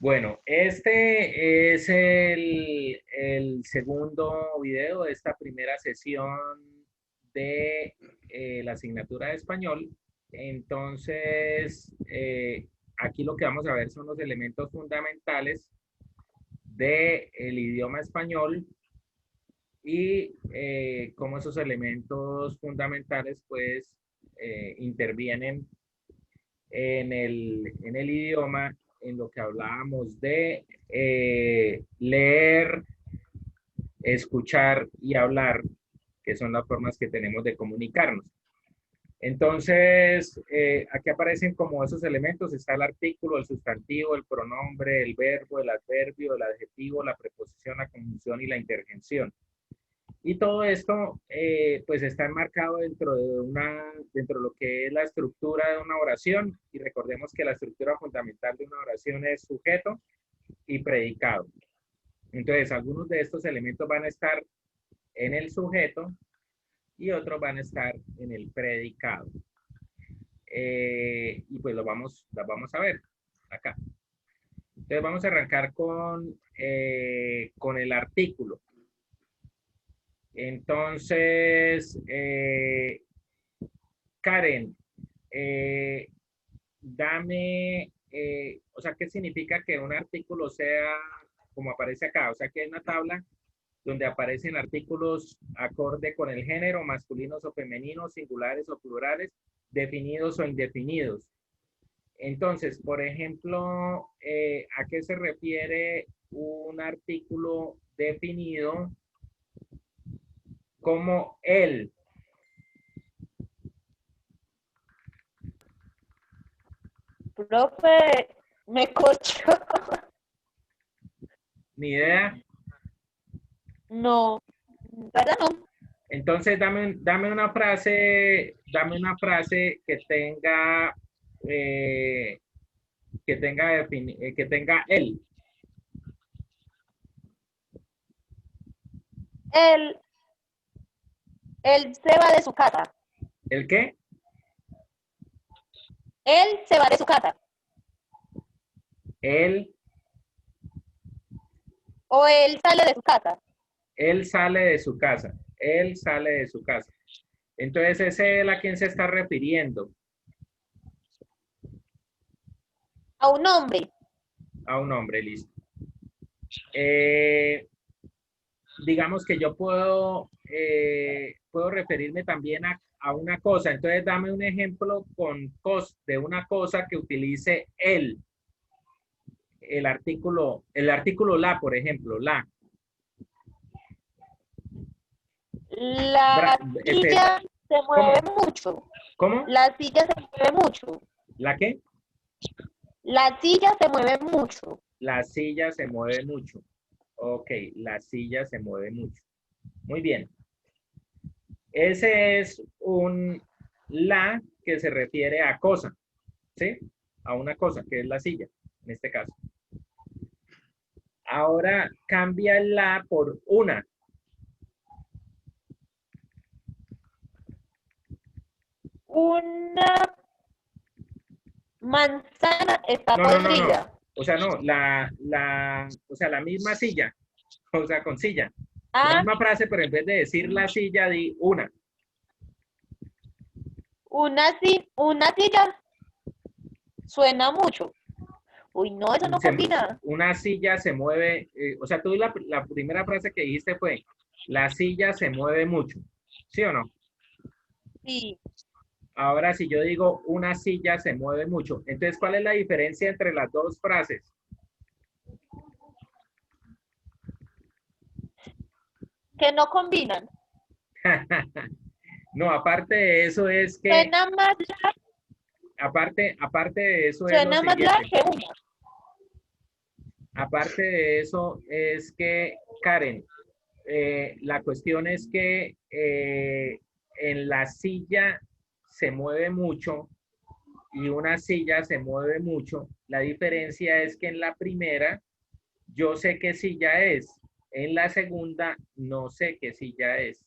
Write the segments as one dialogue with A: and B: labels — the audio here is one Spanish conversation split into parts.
A: Bueno, este es el segundo video de esta primera sesión de la asignatura de español. Entonces, aquí lo que vamos a ver son los elementos fundamentales del idioma español y cómo esos elementos fundamentales pues intervienen en el idioma, en lo que hablábamos de leer, escuchar y hablar, que son las formas que tenemos de comunicarnos. Entonces, aquí aparecen como esos elementos, está el artículo, el sustantivo, el pronombre, el verbo, el adverbio, el adjetivo, la preposición, la conjunción y la interjección. Y todo esto, pues está enmarcado dentro de lo que es la estructura de una oración. Y recordemos que la estructura fundamental de una oración es sujeto y predicado. Entonces, algunos de estos elementos van a estar en el sujeto y otros van a estar en el predicado. Y pues las vamos a ver acá. Entonces, vamos a arrancar con el artículo. Entonces, Karen, o sea, ¿qué significa que un artículo sea como aparece acá? O sea, que hay una tabla donde aparecen artículos acorde con el género, masculinos o femeninos, singulares o plurales, definidos o indefinidos. Entonces, por ejemplo, ¿a qué se refiere un artículo definido como él?
B: Profe, me cocho.
A: Ni idea.
B: No, ¿verdad? No.
A: Entonces, dame una frase eh, que tenga él.
B: Él, él se va de su casa.
A: ¿El qué?
B: Él se va de su casa.
A: Él,
B: O él sale de su casa.
A: él sale de su casa. Él sale de su casa. Entonces, ese él a quién se está refiriendo.
B: A un hombre.
A: A un hombre, listo. Digamos que yo puedo referirme también a una cosa. Entonces, dame un ejemplo de una cosa que utilice él. El artículo la, por ejemplo, la.
B: La
A: Este,
B: silla se mueve
A: ¿cómo?
B: mucho.
A: ¿Cómo?
B: La silla se mueve mucho.
A: ¿La qué?
B: La silla se mueve mucho.
A: La silla se mueve mucho. Ok, la silla se mueve mucho. Muy bien. Ese es un la que se refiere a cosa, ¿sí? A una cosa, que es la silla, en este caso. Ahora cambia el la por una.
B: Una manzana está
A: No, no, no, no.
B: podrida.
A: O sea, no, la misma silla, o sea, con silla. La
B: Ah,
A: misma frase, pero en vez de decir la silla, di una.
B: una silla suena mucho. Uy, no, eso no combina.
A: Una silla se mueve, o sea, tú la primera frase que dijiste fue, la silla se mueve mucho, ¿sí o no?
B: Sí.
A: Ahora, si yo digo una silla se mueve mucho, entonces, ¿cuál es la diferencia entre las dos frases?
B: Que no combinan.
A: No, aparte de eso es que,
B: Suena más,
A: aparte de eso es lo
B: suena más larga
A: siguiente.
B: que una.
A: Aparte de eso es que, Karen, la cuestión es que en la silla se mueve mucho y una silla se mueve mucho. La diferencia es que en la primera yo sé qué silla es. En la segunda no sé qué silla es.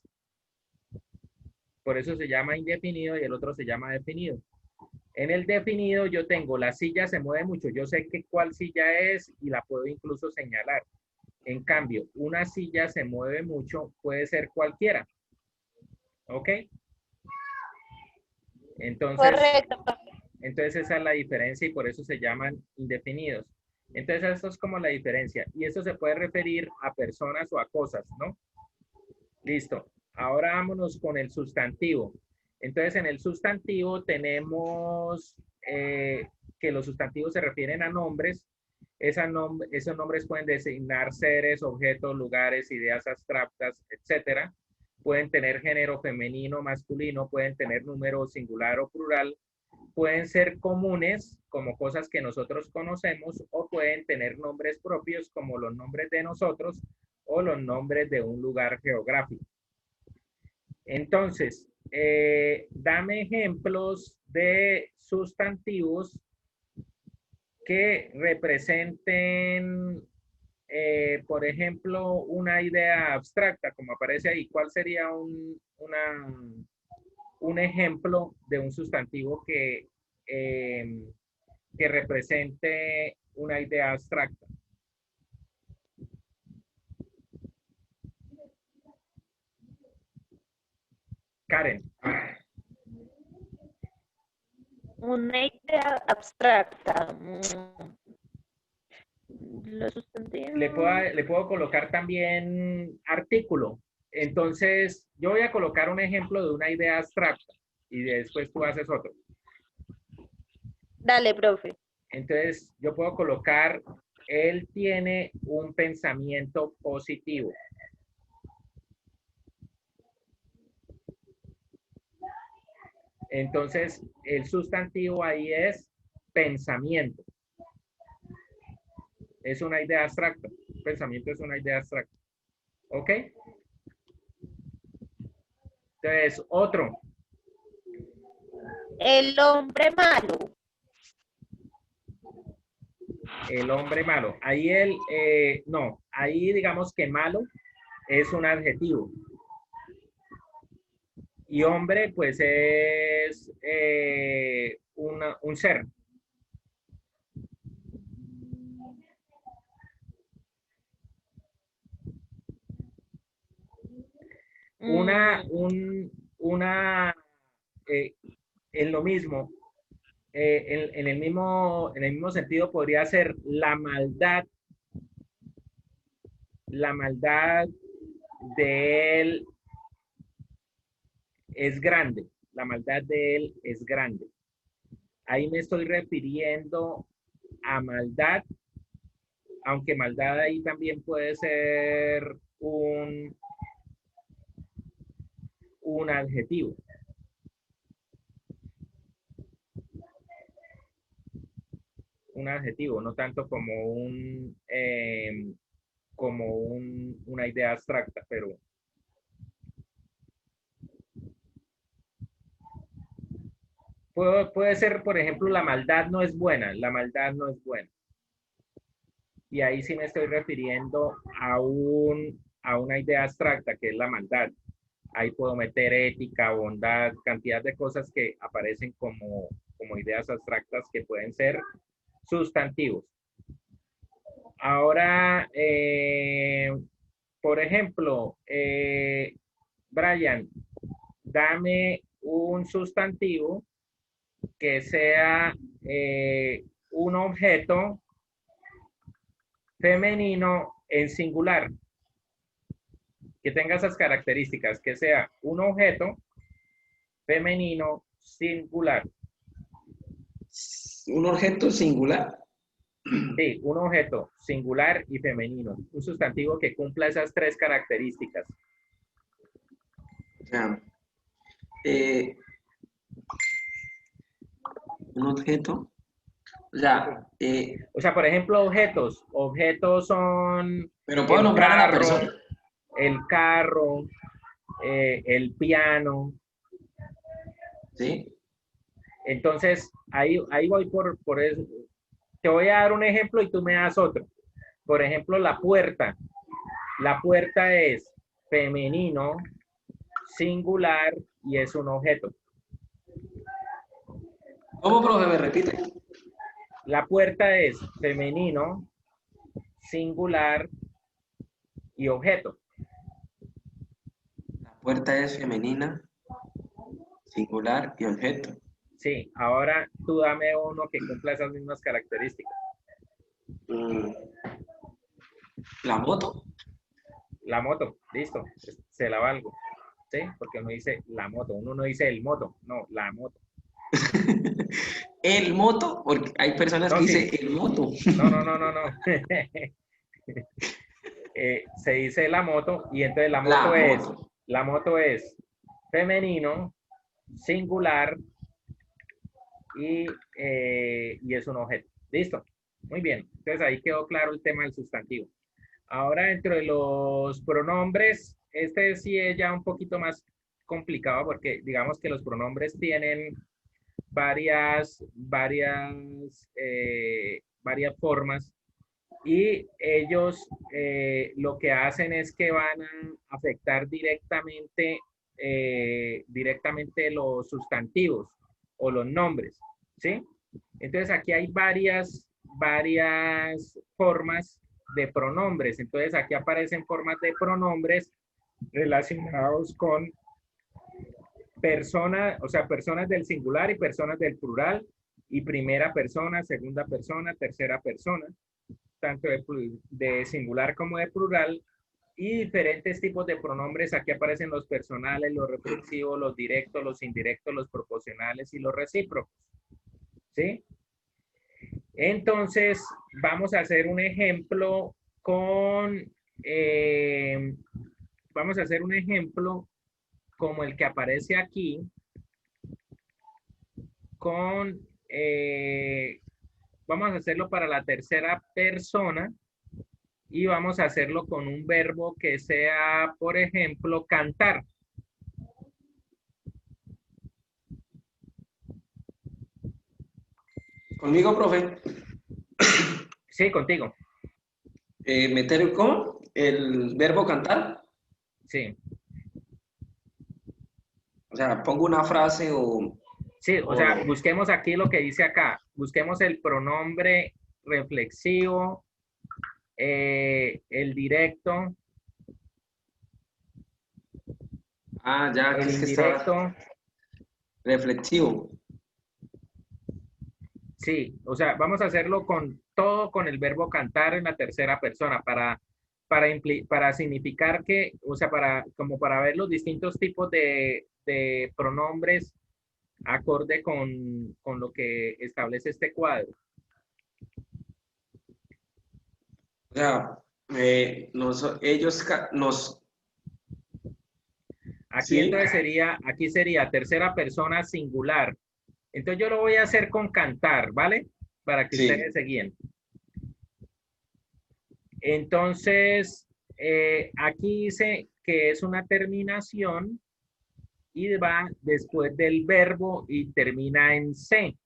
A: Por eso se llama indefinido y el otro se llama definido. En el definido yo tengo la silla se mueve mucho, yo sé que cuál silla es y la puedo incluso señalar. En cambio, una silla se mueve mucho, puede ser cualquiera. ¿Ok? Entonces,
B: Correcto.
A: entonces esa es la diferencia y por eso se llaman indefinidos. Entonces eso es como la diferencia. Y eso se puede referir a personas o a cosas, ¿no? Listo. Ahora vámonos con el sustantivo. Entonces en el sustantivo tenemos que los sustantivos se refieren a nombres. Esos nombres pueden designar seres, objetos, lugares, ideas abstractas, etcétera. Pueden tener género femenino, masculino, pueden tener número singular o plural, pueden ser comunes como cosas que nosotros conocemos o pueden tener nombres propios como los nombres de nosotros o los nombres de un lugar geográfico. Entonces, dame ejemplos de sustantivos que representen, por ejemplo, una idea abstracta, como aparece ahí. ¿Cuál sería un ejemplo de un sustantivo que represente una idea abstracta? Karen.
B: Una idea abstracta. Los
A: Le
B: sustantivos.
A: puedo, le puedo colocar también artículo. Entonces, yo voy a colocar un ejemplo de una idea abstracta y después tú haces otro.
B: Dale, profe.
A: Entonces, yo puedo colocar, él tiene un pensamiento positivo. Entonces, el sustantivo ahí es pensamiento. Es una idea abstracta. Pensamiento es una idea abstracta. ¿Ok? Entonces, otro.
B: El hombre malo.
A: El hombre malo. Ahí no, ahí digamos que malo es un adjetivo. Y hombre, pues es un ser. Una,
B: Mm,
A: un, una, eh, en lo mismo, en el mismo sentido podría ser la maldad de él es grande, la maldad de él es grande. Ahí me estoy refiriendo a maldad, aunque maldad ahí también puede ser un adjetivo. Un adjetivo, no tanto como una idea abstracta, pero puede ser, por ejemplo, la maldad no es buena, la maldad no es buena. Y ahí sí me estoy refiriendo a una idea abstracta, que es la maldad. Ahí puedo meter ética, bondad, cantidad de cosas que aparecen como ideas abstractas que pueden ser sustantivos. Ahora, por ejemplo, Brian, dame un sustantivo que sea un objeto femenino en singular, que tenga esas características, que sea un objeto femenino singular.
C: Un objeto singular.
A: Sí, un objeto singular y femenino, un sustantivo que cumpla esas tres características.
C: O sea, un objeto.
A: O sea, por ejemplo, objetos son
C: Pero puedo nombrar a la persona.
A: el carro, el piano.
C: ¿Sí?
A: Entonces, ahí voy por eso. Te voy a dar un ejemplo y tú me das otro. Por ejemplo, la puerta. La puerta es femenino, singular y es un objeto.
C: ¿Cómo, profe? ¿Me repite?
A: La puerta es femenino, singular y objeto.
C: La puerta es femenina, singular y objeto.
A: Sí, ahora tú dame uno que cumpla esas mismas características.
C: Mm, ¿La moto?
A: La moto, listo, se la valgo. ¿Sí? Porque uno dice la moto, uno no dice el moto, no, la moto.
C: ¿El moto? Porque hay personas
A: No,
C: que dicen
A: sí,
C: el moto.
A: no, no, no, no, no. Se dice la moto y entonces
C: La moto.
A: la moto es femenino, singular y es un objeto. Listo. Muy bien. Entonces ahí quedó claro el tema del sustantivo. Ahora dentro de los pronombres, este sí es ya un poquito más complicado porque digamos que los pronombres tienen varias formas y ellos lo que hacen es que van a afectar directamente los sustantivos o los nombres, ¿sí? Entonces aquí hay varias formas de pronombres. Entonces aquí aparecen formas de pronombres relacionados con personas, o sea, personas del singular y personas del plural, y primera persona, segunda persona, tercera persona, tanto de singular como de plural, y diferentes tipos de pronombres. Aquí aparecen los personales, los reflexivos, los directos, los indirectos, los proporcionales y los recíprocos. ¿Sí? Entonces, vamos a hacer un ejemplo eh, vamos a hacer un ejemplo como el que aparece aquí, con, vamos a hacerlo para la tercera persona y vamos a hacerlo con un verbo que sea, por ejemplo, cantar.
C: Conmigo, profe.
A: Sí, contigo.
C: Meter el cómo, el verbo cantar.
A: Sí.
C: O sea, pongo una frase o,
A: Sí, o sea,
C: o
A: busquemos aquí lo que dice acá. Busquemos el pronombre reflexivo, el directo,
C: ya que
A: el
C: es que está
A: indirecto.
C: reflexivo.
A: Sí, o sea, vamos a hacerlo con todo con el verbo cantar en la tercera persona para significar que, o sea, como para ver los distintos tipos de pronombres acorde con lo que establece este cuadro.
C: O sea, ellos nos,
A: Aquí
C: sí,
A: entonces aquí sería tercera persona singular. Entonces yo lo voy a hacer con cantar, ¿vale? Para que
C: sí,
A: ustedes se guíen. Entonces, aquí dice que es una terminación y va después del verbo y termina en C.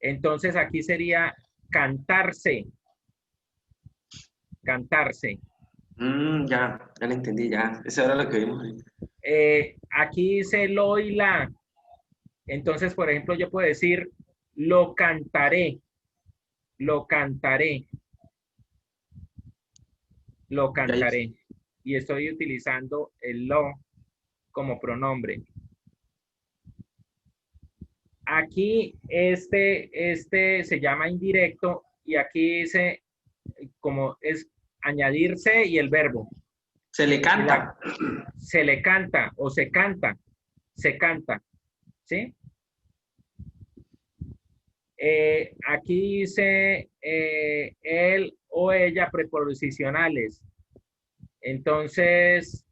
A: Entonces aquí sería cantarse, cantarse.
C: ya lo entendí, ya. Eso era lo que vimos ahí.
A: Aquí dice lo y la. Entonces, por ejemplo, yo puedo decir lo cantaré, lo cantaré, lo
C: Ya,
A: cantaré. Y estoy utilizando el lo como pronombre. Aquí este se llama indirecto y aquí dice como es añadirse y el verbo.
C: se le
A: Y
C: canta.
A: se le canta o se canta, ¿sí? Aquí dice él o ella preposicionales. Entonces,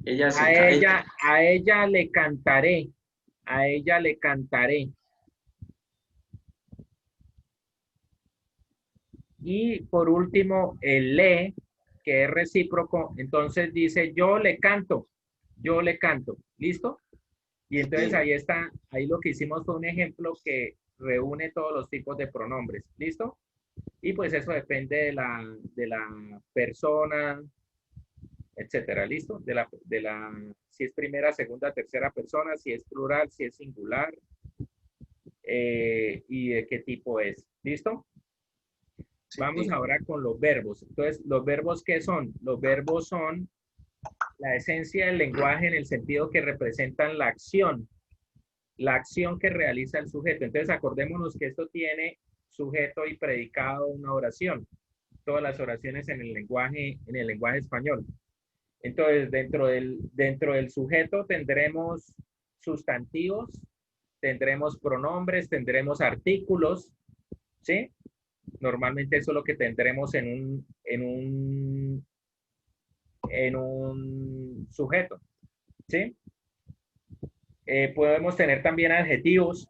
C: Ella se ca- ella-
A: a ella le cantaré, a ella le cantaré. Y por último, el le, que es recíproco, entonces dice yo le canto, ¿listo? Y entonces
C: sí.
A: ahí está, ahí lo que hicimos fue un ejemplo que reúne todos los tipos de pronombres, ¿listo? Y pues eso depende de la persona, etcétera. ¿Listo? Si es primera, segunda, tercera persona, si es plural, si es singular, y de qué tipo es. ¿Listo?
C: Sí.
A: Vamos ahora con los verbos. Entonces, ¿los verbos qué son? Los verbos son la esencia del lenguaje en el sentido que representan la acción que realiza el sujeto. Entonces, acordémonos que esto tiene sujeto y predicado una oración. Todas las oraciones en el lenguaje español. Entonces, dentro del sujeto tendremos sustantivos, tendremos pronombres, tendremos artículos, ¿sí? Normalmente eso es lo que tendremos en un sujeto, ¿sí? Podemos tener también adjetivos,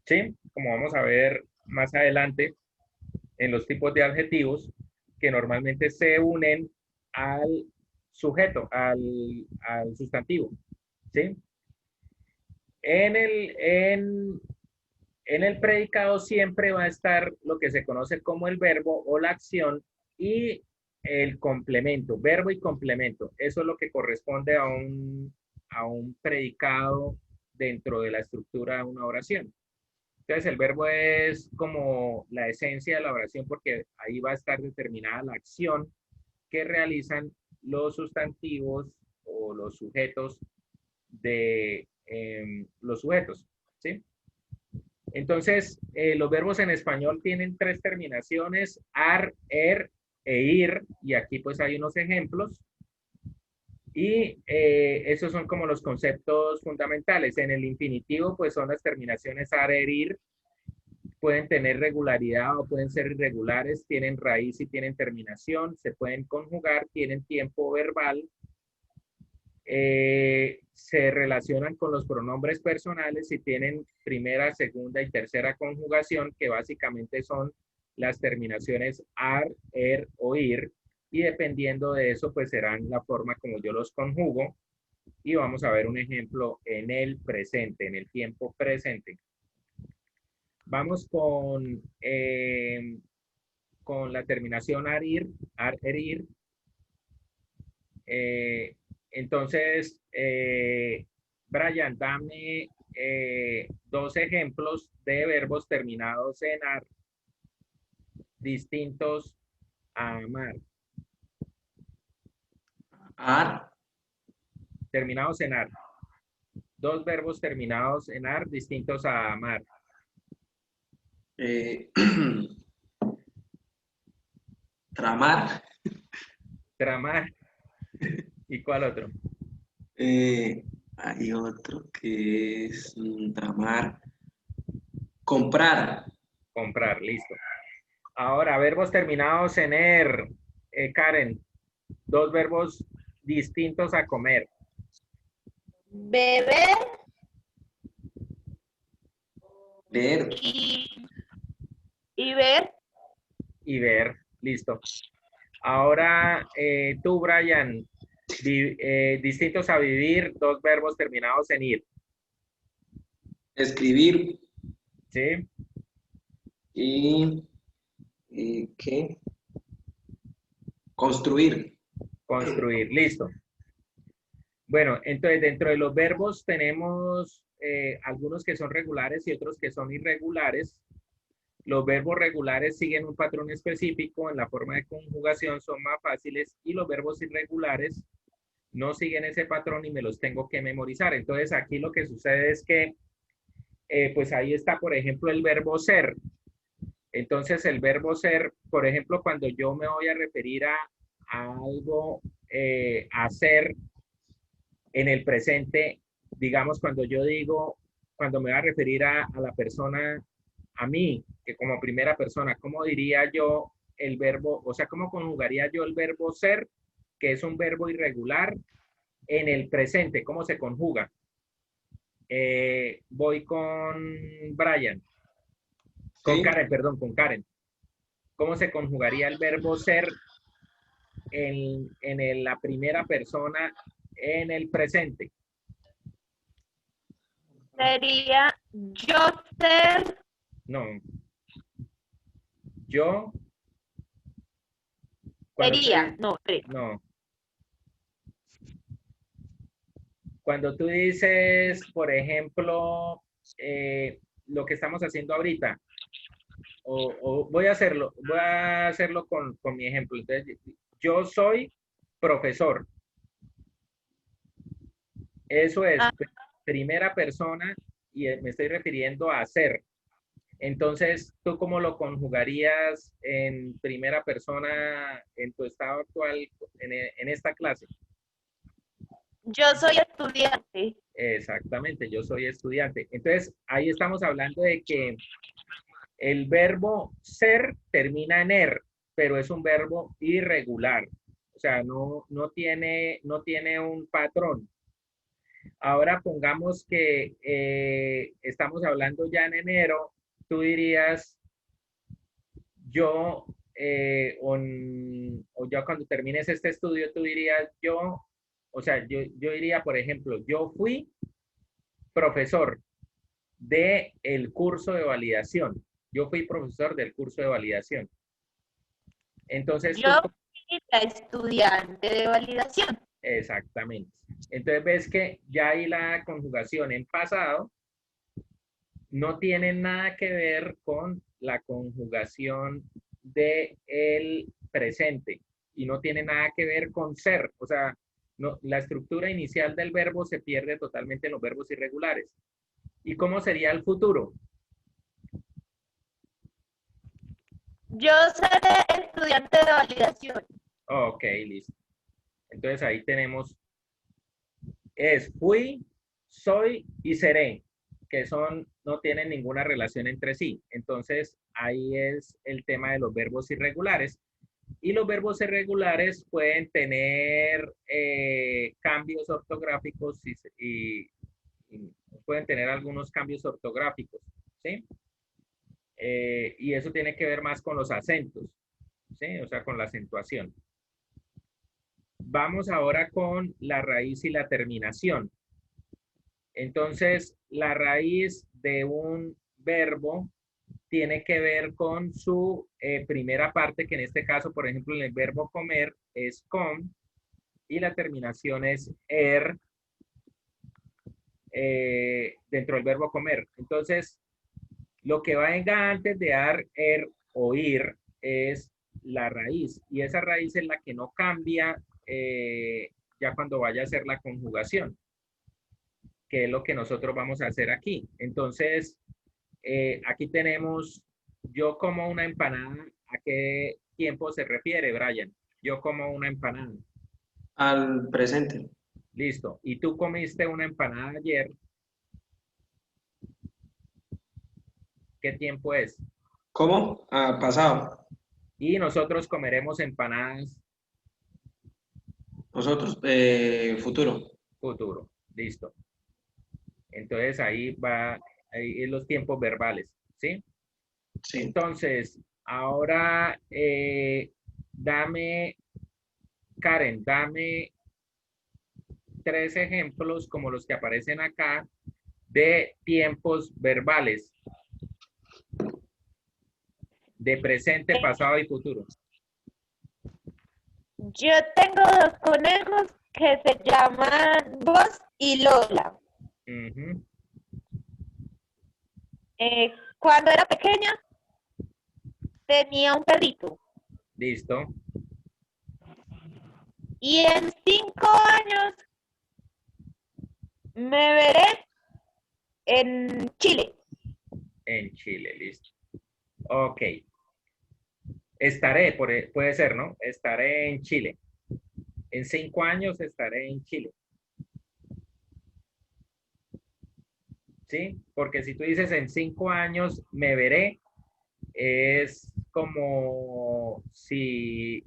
A: ¿sí? Como vamos a ver más adelante en los tipos de adjetivos que normalmente se unen al sujeto, al sustantivo, ¿sí? En el predicado siempre va a estar lo que se conoce como el verbo o la acción y el complemento, verbo y complemento. Eso es lo que corresponde a un predicado dentro de la estructura de una oración. Entonces, el verbo es como la esencia de la oración porque ahí va a estar determinada la acción que realizan los sustantivos o los sujetos los sujetos, ¿sí? Entonces, los verbos en español tienen tres terminaciones, ar, er e ir, y aquí pues hay unos ejemplos. Y esos son como los conceptos fundamentales. En el infinitivo, pues son las terminaciones ar, er, ir. Pueden tener regularidad o pueden ser irregulares, tienen raíz y tienen terminación, se pueden conjugar, tienen tiempo verbal, se relacionan con los pronombres personales y tienen primera, segunda y tercera conjugación, que básicamente son las terminaciones ar, er o ir, y dependiendo de eso, pues serán la forma como yo los conjugo. Y vamos a ver un ejemplo en el presente, en el tiempo presente. Vamos con la terminación ar, ir, ar, er, ir. Entonces, Brian, dame dos ejemplos de verbos terminados en ar, distintos a amar.
C: Ar,
A: Terminados en ar. Dos verbos terminados en ar, distintos a amar.
C: eh, tramar,
A: Tramar. ¿Y cuál otro?
C: hay otro que es tramar, comprar,
A: Comprar, listo. Ahora, verbos terminados en er. Karen, dos verbos distintos a comer.
B: Beber
C: leer,
B: y ver.
A: Y ver, listo. Ahora, tú, Brian, distintos a vivir, dos verbos terminados en ir,
C: escribir
A: ¿sí?
C: y ¿qué? Construir.
A: Construir, listo. Bueno, entonces dentro de los verbos tenemos algunos que son regulares y otros que son irregulares. Los verbos regulares siguen un patrón específico en la forma de conjugación, son más fáciles, y los verbos irregulares no siguen ese patrón y me los tengo que memorizar. Entonces aquí lo que sucede es que, pues ahí está, por ejemplo, el verbo ser. Entonces el verbo ser, por ejemplo, cuando yo me voy a referir a algo, hacer en el presente, digamos, cuando yo digo, cuando me voy a referir a la persona, a mí, que como primera persona, ¿cómo diría yo el verbo, o sea, cómo conjugaría yo el verbo ser, que es un verbo irregular, en el presente? ¿Cómo se conjuga? Voy con Brian, con
C: ¿Sí?
A: Karen, perdón, con Karen. ¿Cómo se conjugaría el verbo ser la primera persona en el presente?
B: Sería yo ser.
A: No. Yo, cuando
B: Sería,
A: estoy,
B: no,
A: no. Cuando tú dices, por ejemplo, lo que estamos haciendo ahorita, o voy a hacerlo con mi ejemplo. Entonces, yo soy profesor. Eso es
B: Ah,
A: primera persona y me estoy refiriendo a ser. Entonces, ¿tú cómo lo conjugarías en primera persona en tu estado actual en esta clase?
B: yo soy estudiante.
A: Exactamente, yo soy estudiante. Entonces, ahí estamos hablando de que el verbo ser termina en er, pero es un verbo irregular. O sea, no tiene un patrón. Ahora pongamos que estamos hablando ya en enero, tú dirías, yo, o ya cuando termines este estudio, tú dirías, yo, o sea, yo diría, por ejemplo, yo fui profesor de el curso de validación. Yo fui profesor del curso de validación. Entonces
B: Yo
A: tú,
B: fui la estudiante de validación.
A: exactamente. Entonces ves que ya ahí la conjugación en pasado no tiene nada que ver con la conjugación de el presente y no tiene nada que ver con ser. O sea, no, la estructura inicial del verbo se pierde totalmente en los verbos irregulares. ¿Y cómo sería el futuro?
B: Yo seré estudiante de validación.
A: Ok, listo. Entonces ahí tenemos, es fui, soy y seré, que son, no tienen ninguna relación entre sí. Entonces ahí es el tema de los verbos irregulares. Y los verbos irregulares pueden tener cambios ortográficos y pueden tener algunos cambios ortográficos, ¿sí? Y eso tiene que ver más con los acentos, ¿sí? O sea, con la acentuación. Vamos ahora con la raíz y la terminación. Entonces, la raíz de un verbo tiene que ver con su primera parte, que en este caso, por ejemplo, en el verbo comer es com, y la terminación es er dentro del verbo comer. Entonces, lo que venga antes de ar, er o ir es la raíz, y esa raíz es la que no cambia ya cuando vaya a hacer la conjugación, que es lo que nosotros vamos a hacer aquí. Entonces, aquí tenemos, yo como una empanada, ¿a qué tiempo se refiere, Brian? Yo como una empanada.
C: Al presente.
A: Listo. Y tú comiste una empanada ayer, ¿qué tiempo es?
C: ¿Cómo? Ah, pasado.
A: Y nosotros comeremos empanadas
C: Nosotros. Futuro.
A: futuro. Listo. Entonces ahí va, ahí es los tiempos verbales, ¿sí?
C: Sí.
A: Entonces, ahora dame, Karen, dame 3 ejemplos como los que aparecen acá de tiempos verbales, de presente, pasado y futuro.
B: Yo tengo dos conejos que se llaman Buzz y Lola.
A: Ujú.
B: Cuando era pequeña tenía un perrito
A: Listo.
B: y en 5 años me veré en Chile.
A: En Chile, listo. Ok. Estaré, puede ser, ¿no? Estaré en Chile. En 5 años estaré en Chile. ¿Sí? Porque si tú dices en 5 años me veré, es como si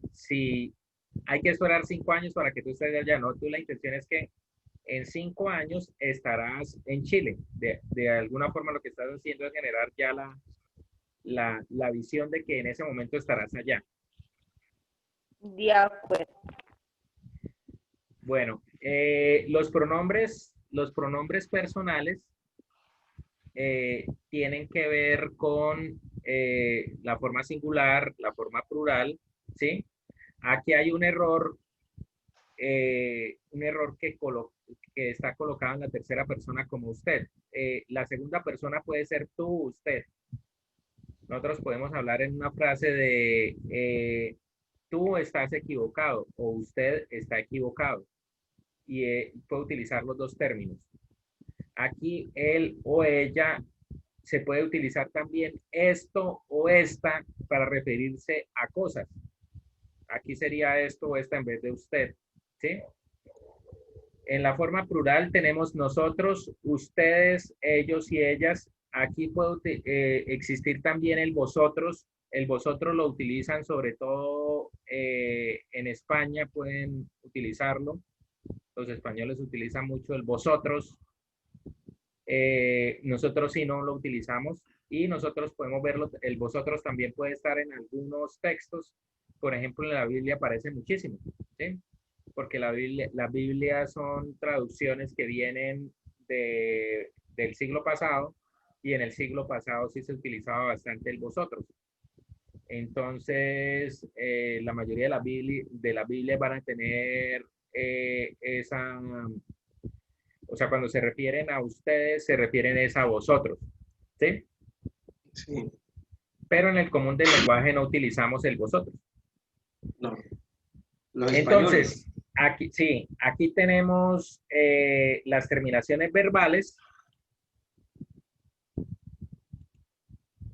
A: hay que esperar 5 años para que tú estés allá, ¿no? Tú la intención es que en 5 años estarás en Chile. De alguna forma lo que estás haciendo es generar ya la visión de que en ese momento estarás allá.
B: De acuerdo.
A: Bueno, los pronombres personales tienen que ver con la forma singular, la forma plural, ¿sí? Aquí hay un error un error que está colocado en la tercera persona como usted. La segunda persona puede ser tú, usted. Nosotros podemos hablar en una frase de tú estás equivocado o usted está equivocado. Y puede utilizar los dos términos. Aquí él o ella se puede utilizar también esto o esta para referirse a cosas. Aquí sería esto o esta en vez de usted, ¿sí? En la forma plural tenemos nosotros, ustedes, ellos y ellas. Aquí puede existir también el vosotros. El vosotros lo utilizan sobre todo en España, pueden utilizarlo. Los españoles utilizan mucho el vosotros. Nosotros sí no lo utilizamos y nosotros podemos verlo. El vosotros también puede estar en algunos textos. Por ejemplo, en la Biblia aparece muchísimo, ¿sí? Porque la Biblia son traducciones que vienen del siglo pasado y en el siglo pasado sí se utilizaba bastante el vosotros. Entonces, la mayoría de la Biblia van a tener esa, o sea, cuando se refieren a ustedes, se refieren a vosotros, ¿sí?
C: Sí.
A: Pero en el común del lenguaje no utilizamos el vosotros.
C: No. Los
A: Entonces,
C: españoles.
A: aquí, sí, aquí tenemos las terminaciones verbales.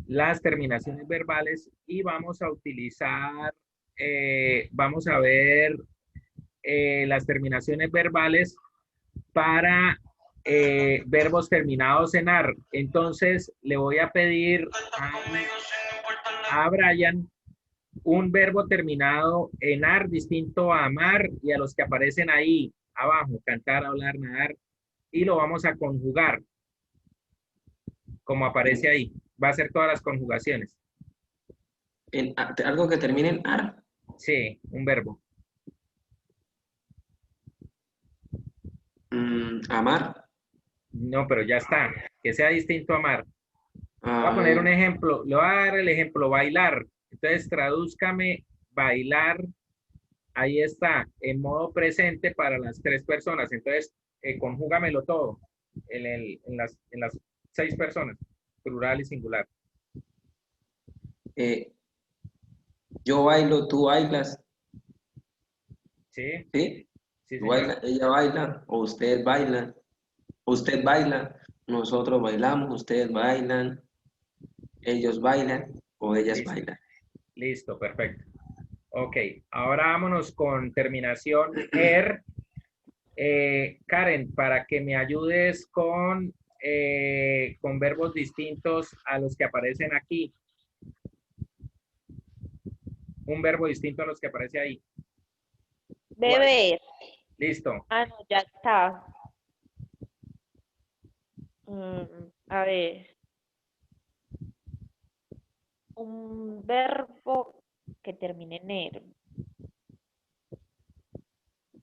A: Las terminaciones verbales y vamos a utilizar, vamos a ver las terminaciones verbales para verbos terminados en AR. Entonces, le voy a pedir a Brian un verbo terminado en AR distinto a amar y a los que aparecen ahí abajo, cantar, hablar, nadar, y lo vamos a conjugar como aparece ahí. Va a ser todas las conjugaciones.
C: Algo que termine en ar.
A: Sí, un verbo.
C: Amar.
A: No, pero ya está. Que sea distinto a amar. Voy
C: A
A: a poner un
C: ver,
A: ejemplo. Le voy a dar el ejemplo, bailar. Entonces, tradúzcame bailar. Ahí está, en modo presente para las tres personas. Entonces, conjúgamelo todo en las 6 personas, plural y singular.
C: eh, yo bailo, tú bailas,
A: ¿Sí?
C: ¿sí?
A: Sí,
C: Tú
A: señor.
C: bailas, ella baila, o usted baila, nosotros bailamos, ustedes bailan, ellos bailan, o ellas
A: Listo,
C: bailan.
A: listo, perfecto. Ok, ahora vámonos con terminación er. Karen, para que me ayudes con verbos distintos a los que aparecen aquí. Un verbo distinto a los que aparece ahí. ¿Cuál?
B: Beber.
A: Listo.
B: Ah, no, ya está. A ver, un verbo que termine en er.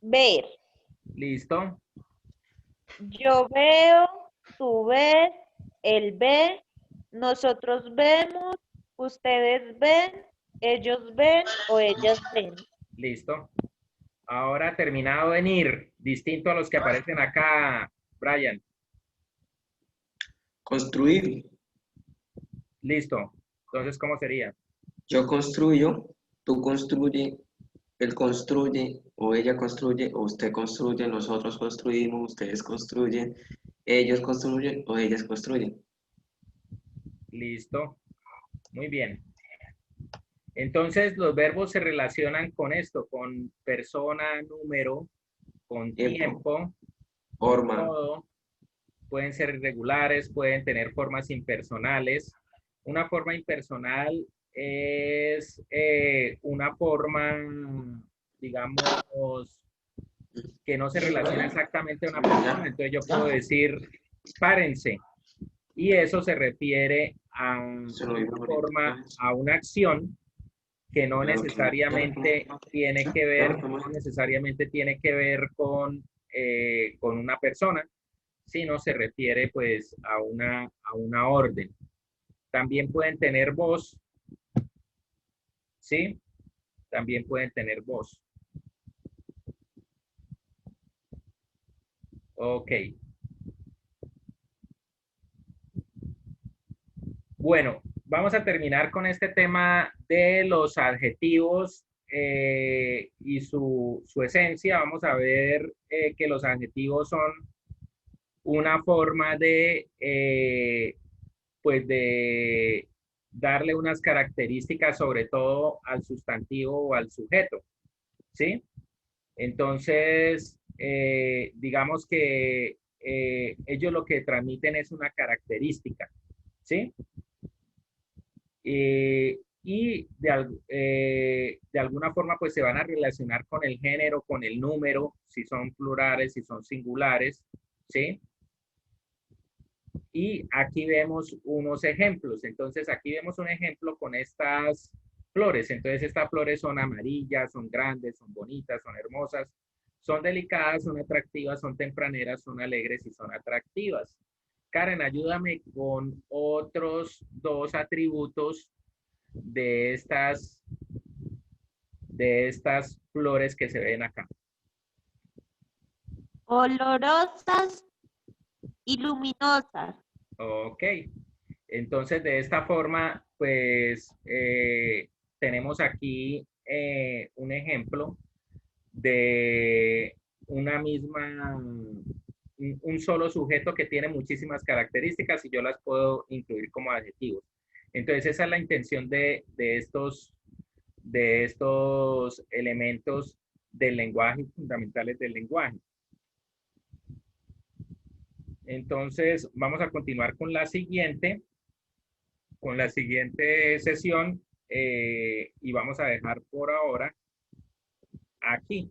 B: Ver.
A: Listo.
B: Yo veo, tú ves, él ve, nosotros vemos, ustedes ven, ellos ven o ellas ven.
A: Listo. Ahora terminado en ir, distinto a los que aparecen acá, Brian.
C: Construir.
A: Listo. Entonces, ¿cómo sería?
C: Yo construyo, tú construye, él construye, o ella construye, o usted construye, nosotros construimos, ustedes construyen, ellos construyen, o ellas construyen.
A: Listo. Muy bien. Entonces, los verbos se relacionan con esto, con persona, número, con
C: Tiempo,
A: tiempo, con
C: forma,
A: todo. Pueden ser irregulares, pueden tener formas impersonales. Una forma impersonal es una forma, digamos, que no se relaciona exactamente a una persona. Entonces yo puedo decir, párense. Y eso se refiere a
C: se lo digo
A: una
C: ahorita.
A: forma, a una acción que no
C: Claro que no, claro que no.
A: necesariamente tiene que
C: Claro
A: ver,
C: que no.
A: no necesariamente tiene que ver con una persona, sino se refiere pues a una orden. También pueden tener voz, ¿sí? También pueden tener voz. Ok. Bueno, vamos a terminar con este tema de los adjetivos y su esencia. Vamos a ver que los adjetivos son una forma pues de darle unas características sobre todo al sustantivo o al sujeto, ¿sí? Entonces, digamos que ellos lo que transmiten es una característica, ¿sí? Y de alguna forma pues se van a relacionar con el género, con el número, si son plurales, si son singulares, ¿sí? Y aquí vemos unos ejemplos. Entonces aquí vemos un ejemplo con estas flores. Entonces estas flores son amarillas, son grandes, son bonitas, son hermosas, son delicadas, son atractivas, son tempraneras, son alegres y son atractivas. Karen, ayúdame con otros dos atributos de estas flores que se ven acá.
B: Olorosas y luminosas.
A: Ok, entonces de esta forma, pues tenemos aquí un ejemplo de una misma, un solo sujeto que tiene muchísimas características y yo las puedo incluir como adjetivos. Entonces esa es la intención de estos elementos del lenguaje, fundamentales del lenguaje. Entonces, vamos a continuar con la siguiente sesión y vamos a dejar por ahora aquí.